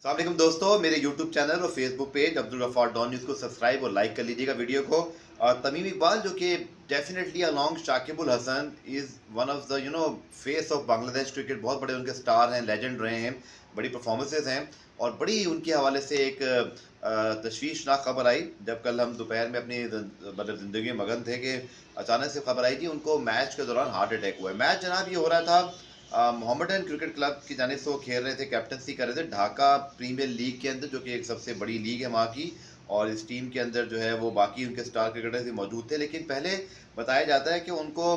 अस्सलाम वालेकुम दोस्तों, मेरे यूट्यूब चैनल और Facebook page Abdul Gaffar Don news को सब्सक्राइब और लाइक कर लीजिएगा वीडियो को। और तमीम इकबाल जो कि definitely along Shakib Al Hasan is one of the face of Bangladesh cricket, बहुत बड़े उनके स्टार हैं, लेजेंड रहे हैं, बड़ी परफॉर्मेंसेज हैं। और बड़ी उनके हवाले से एक तशवीशनाक खबर आई जब कल हम दोपहर में अपनी मतलब ज़िंदगी में मगन थे कि अचानक से खबर आई कि उनको मैच के दौरान हार्ट अटैक हुआ है। मैच जनाब ये हो रहा था मोहम्मदन क्रिकेट क्लब की जानिब से, वो खेल रहे थे, कैप्टनसी कर रहे थे ढाका प्रीमियर लीग के अंदर, जो कि एक सबसे बड़ी लीग है वहाँ की। और इस टीम के अंदर जो है वो बाकी उनके स्टार क्रिकेटर्स भी मौजूद थे, लेकिन पहले बताया जाता है कि उनको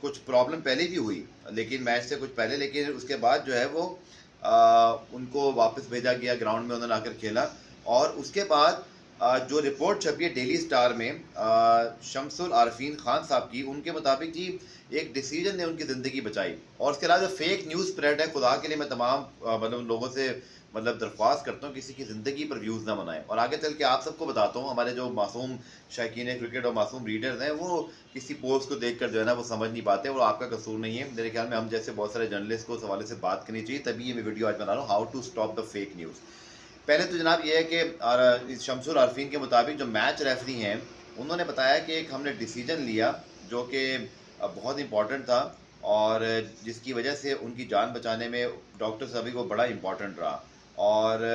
कुछ प्रॉब्लम पहले भी हुई, लेकिन मैच से कुछ पहले, लेकिन उसके बाद जो है वो उनको वापस भेजा गया ग्राउंड में, उन्होंने आकर खेला। और उसके बाद जो रिपोर्ट छपी है डेली स्टार में शमसुल आरफीन खान साहब की, उनके मुताबिक जी एक डिसीजन ने उनकी ज़िंदगी बचाई। और उसके अलावा जो फेक न्यूज़ स्प्रेड है, खुदा के लिए मैं तमाम मतलब लोगों से दरख्वास्त करता हूँ किसी की ज़िंदगी पर व्यूज़ ना बनाएं। और आगे चल के आप सबको बताता हूँ, हमारे जो मासूम शायकीन क्रिकेट और मासूम रीडर्स हैं, वो किसी पोस्ट को देख कर जो है ना वो समझ नहीं पाते, और आपका कसूर नहीं है। मेरे ख्याल में हम जैसे बहुत सारे जर्नलिस्ट को उस हवाले से बात करनी चाहिए, तभी ये मैं वीडियो आज बना रहा हूँ, how to stop the fake news. पहले तो जनाब ये है कि शमसुल आरफीन के मुताबिक जो मैच रेफरी हैं, उन्होंने बताया कि एक हमने डिसीजन लिया जो कि बहुत इंपॉर्टेंट था, और जिसकी वजह से उनकी जान बचाने में डॉक्टर सभी को बड़ा इंपॉर्टेंट रहा। और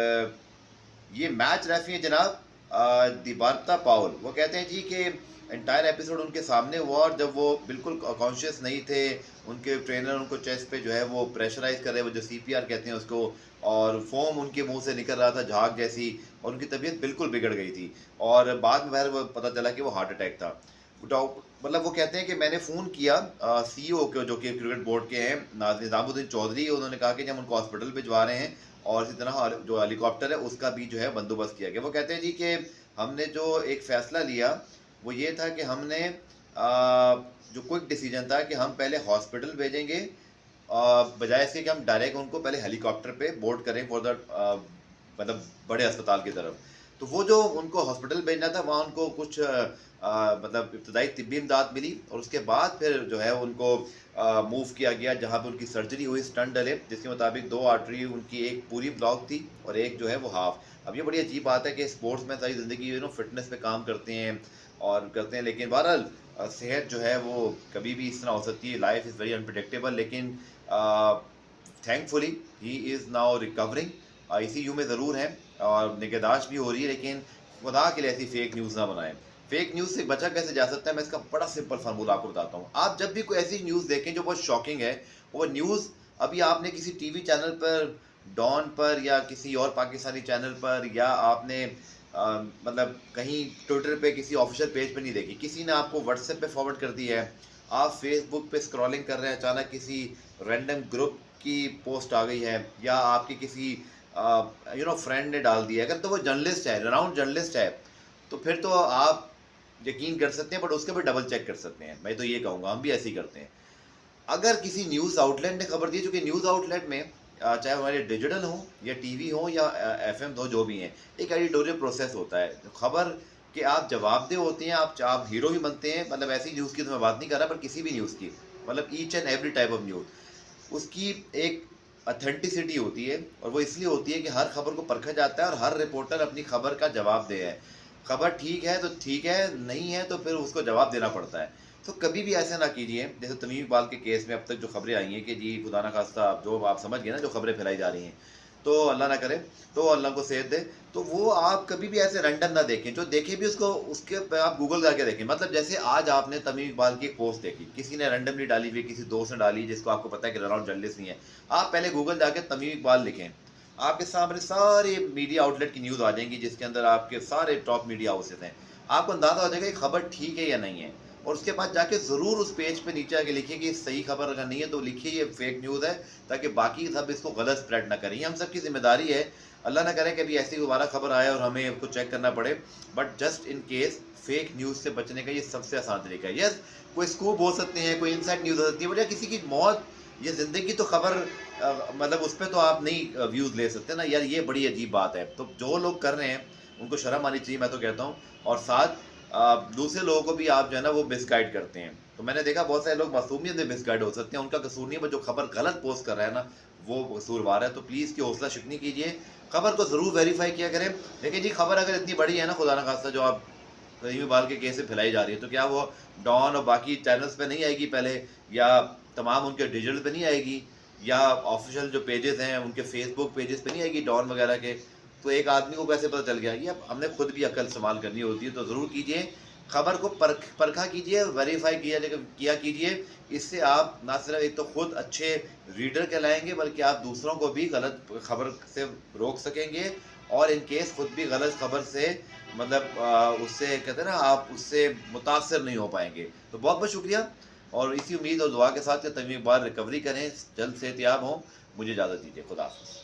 ये मैच रेफरी है जनाब दिबार्ता पाउल। वो कहते हैं जी कि एंटायर एपिसोड उनके सामने हुआ, और जब वो बिल्कुल कॉन्शियस नहीं थे, उनके ट्रेनर उनको चेस्ट पे जो है वो प्रेशराइज कर रहे, वो जो सीपीआर कहते हैं उसको, और फोम उनके मुंह से निकल रहा था झाग जैसी, और उनकी तबीयत बिल्कुल बिगड़ गई थी। और बाद में वो पता चला कि वो हार्ट अटैक था। मतलब वो कहते हैं कि मैंने फ़ोन किया सीईओ को, जो कि क्रिकेट बोर्ड के हैं, निज़ामुद्दीन चौधरी। उन्होंने कहा कि हम उनको हॉस्पिटल भिजवा रहे हैं, और इसी तरह जो हेलीकॉप्टर है उसका भी जो है बंदोबस्त किया गया। वो कहते हैं जी कि हमने जो एक फ़ैसला लिया वो ये था कि हमने जो क्विक डिसीजन था कि हम पहले हॉस्पिटल भेजेंगे, बजाय इसके कि हम डायरेक्ट उनको पहले हेलीकॉप्टर पे बोर्ड करें फॉर द मतलब बड़े अस्पताल की तरफ। तो वो जो उनको हॉस्पिटल भेजना था, वहाँ उनको कुछ मतलब इब्तदाई तिब्बी इमदाद मिली, और उसके बाद फिर जो है उनको मूव किया गया जहाँ पे उनकी सर्जरी हुई, स्टंट डले, जिसके मुताबिक 2 आर्टरी उनकी, एक पूरी ब्लॉक थी और एक जो है वो हाफ। अब ये बड़ी अजीब बात है कि स्पोर्ट्स में सारी ज़िंदगी फिटनेस पे काम करते हैं और करते हैं, लेकिन बहरहाल सेहत जो है वो कभी भी इस तरह हो सकती है। लाइफ इज़ वेरी अनप्रिडिक्टेबल, लेकिन thankfully he is now recovering. ICU में ज़रूर हैं और निगहदाश्त भी हो रही है, लेकिन खुदा के लिए ऐसी फेक न्यूज़ ना बनाएं। फेक न्यूज़ से बचा कैसे जा सकता है, मैं इसका बड़ा सिंपल फार्मूला आपको बताता हूँ। आप जब भी कोई ऐसी न्यूज़ देखें जो बहुत शॉकिंग है, वो न्यूज़ अभी आपने किसी टीवी चैनल पर, डॉन पर, या किसी और पाकिस्तानी चैनल पर, या आपने मतलब कहीं ट्विटर पे किसी ऑफिशियल पेज पे नहीं देखी, किसी ने आपको व्हाट्सएप पे फॉरवर्ड कर दी है। आप फेसबुक पे स्क्रॉलिंग कर रहे हैं, अचानक किसी रैंडम ग्रुप की पोस्ट आ गई है, या आपके किसी फ्रेंड ने डाल दिया। अगर तो वो जर्नलिस्ट है, रनाउंड जर्नलिस्ट है, तो फिर तो आप यकीन कर सकते हैं, बट उसके भी डबल चेक कर सकते हैं। मैं तो ये कहूँगा, हम भी ऐसे ही करते हैं। अगर किसी न्यूज़ आउटलेट ने खबर दी, चूँकि न्यूज़ आउटलेट में चाहे हमारे डिजिटल हो या टीवी हो या FM हो, जो भी हैं, एक एडिटोरियल प्रोसेस होता है। तो खबर के आप जवाबदेह होते हैं, आप हीरो भी बनते हैं। मतलब ऐसी न्यूज़ की तो मैं बात नहीं कर रहा, पर किसी भी न्यूज़ की, मतलब each and every type of news, उसकी एक ऑथेंटिसिटी होती है, और वो इसलिए होती है कि हर खबर को परखा जाता है और हर रिपोर्टर अपनी खबर का जवाब दे है। खबर ठीक है तो ठीक है, नहीं है तो फिर उसको जवाब देना पड़ता है। तो कभी भी ऐसा ना कीजिए, जैसे तमीम इकबाल के केस में अब तक जो खबरें आई हैं कि जी खुदा ना खास्ता, जो आप समझ गए ना, जो खबरें फैलाई जा रही हैं, तो अल्लाह ना करे, तो अल्लाह को सेहत दे। तो वो आप कभी भी ऐसे रैंडम ना देखें, जो देखें भी उसको उसके पे आप गूगल करके देखें। मतलब जैसे आज आपने तमीम इकबाल की एक पोस्ट देखी, किसी ने रैंडमली डाली हुई, किसी दोस्त ने डाली जिसको आपको पता है कि रनाउंड जर्नलिस्ट नहीं है, आप पहले गूगल जाके तमीम इकबाल लिखें, आपके सामने सारे मीडिया आउटलेट की न्यूज़ आ जाएंगी, जिसके अंदर आपके सारे टॉप मीडिया हाउसेस हैं। आपको अंदाज़ा हो जाएगा कि खबर ठीक है या नहीं है, और उसके बाद जाके ज़रूर उस पेज पे नीचे आके लिखिए कि सही खबर अगर नहीं है तो लिखिए ये फेक न्यूज़ है, ताकि बाकी सब इसको गलत स्प्रेड ना करें। ये हम सबकी जिम्मेदारी है। अल्लाह ना करे कि अभी ऐसी दोबारा खबर आए और हमें उसको चेक करना पड़े, but just in case fake news से बचने का ये सबसे आसान तरीका है। यस, कोई स्कूप हो सकते हैं, कोई इनसाइड न्यूज़ हो सकती है, बट किसी की मौत, ये ज़िंदगी तो खबर मतलब उस पर तो आप नहीं व्यूज़ ले सकते ना यार, ये बड़ी अजीब बात है। तो जो लोग कर रहे हैं उनको शर्म आनी चाहिए, मैं तो कहता हूँ। और साथ दूसरे लोगों को भी आप जो है ना वो मिसगाइड करते हैं। तो تو میں نے دیکھا بہت سارے لوگ معصومیت میں مس گائڈ ہو سکتے ہیں، ان کا قصور نہیں ہے، جو خبر غلط پوسٹ کر رہا ہے نا وہ قصوروار ہے. تو پلیز کی حوصلہ شکنی کیجیے، خبر کو ضرور ویریفائی کیا کریں. لیکن جی خبر اگر اتنی بڑی ہے نا خدا نہ خواستہ جو آپ رحیم اقبال کے کیس سے پھیلائی جا رہی ہے، تو کیا وہ ڈان اور باقی چینلز پہ نہیں آئے گی پہلے، یا تمام ان کے ڈیجیٹل پہ نہیں آئے گی، یا آفیشیل جو پیجز ہیں ان کے فیس بک پیجز پہ نہیں آئے گی ڈان وغیرہ کے؟ تو ایک آدمی کو کیسے پتہ چل گیا؟ یہ اب ہم نے خود بھی عقل استعمال کرنی ہوتی ہے. تو ضرور کیجیے، خبر کو پرکھا کیجیے، ویریفائی کیا کیجیے. اس سے آپ نہ صرف ایک تو خود اچھے ریڈر کہلائیں گے، بلکہ آپ دوسروں کو بھی غلط خبر سے روک سکیں گے، اور ان کیس خود بھی غلط خبر سے مطلب اس سے کہتے ہیں نا آپ اس سے متاثر نہیں ہو پائیں گے. تو بہت بہت شکریہ، اور اسی امید اور دعا کے ساتھ کہ تمیم اقبال ریکوری کریں، جلد صحت یاب ہوں. مجھے اجازت دیجیے، خدا حافظ.